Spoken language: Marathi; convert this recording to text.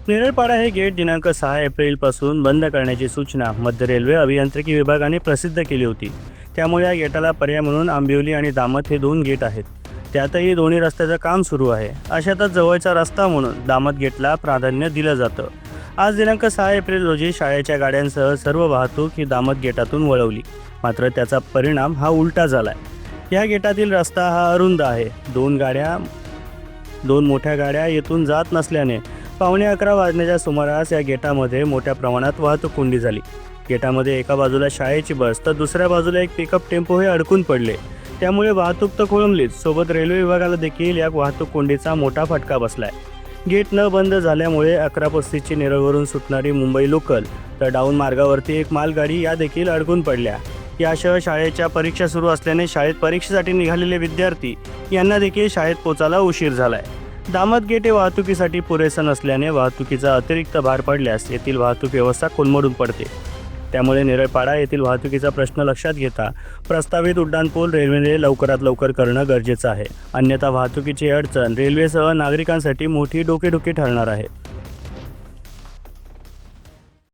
नेरळपाडा हे गेट दिनांक 6 एप्रिलपासून बंद करण्याची सूचना मध्य रेल्वे अभियांत्रिकी विभागाने प्रसिद्ध केली होती। त्यामुळे या गेटाला पर्याय म्हणून आंबिवली आणि दामत हे 2 गेट आहेत। त्यातही दोन्ही रस्त्याचं काम सुरू आहे। अशातच जवळचा रस्ता म्हणून दामत गेटला प्राधान्य दिलं जातं। आज दिनांक 6 एप्रिल रोजी शाळेच्या गाड्यांसह सर्व वाहतूक ही दामत गेटातून वळवली। मात्र त्याचा परिणाम हा उलटा झालाय। या गेटातील रस्ता हा अरुंद आहे। दोन मोठ्या गाड्या येथून जात नसल्याने 11:15 वाजण्याच्या सुमारास या गेटामध्ये मोठ्या प्रमाणात वाहतूक कोंडी झाली। गेटामध्ये एका बाजूला शाळेची बस तर दुसऱ्या बाजूला एक पिकअप टेम्पो हे अडकून पडले। त्यामुळे वाहतूक तर खोळंबलीच, सोबत रेल्वे विभागाला देखील या वाहतूक कोंडीचा मोठा फटका बसलाय। गेट न बंद झाल्यामुळे 11:35ची नेरळवरून सुटणारी मुंबई लोकल तर डाऊन मार्गावरती एक मालगाडी या देखील अडकून पडल्या। याशिवाय शाळेच्या परीक्षा सुरू असल्याने शाळेत परीक्षेसाठी निघालेले विद्यार्थी यांना देखील शाळेत पोचायला उशीर झालाय। दामत गेट हे वाहतुकीसाठी पुरेसं नसल्याने वाहतुकीचा अतिरिक्त भार पडल्यास येथील वाहतूक व्यवस्था कोलमडून पडते। त्यामुळे नेरळपाडा येथील वाहतुकीचा प्रश्न लक्षात घेता प्रस्तावित उड्डाणपूल रेल्वेने लवकरात लवकर करणं गरजेचं आहे। अन्यथा वाहतुकीची अडचण रेल्वेसह नागरिकांसाठी मोठी डोकेदुखी ठरणार आहे।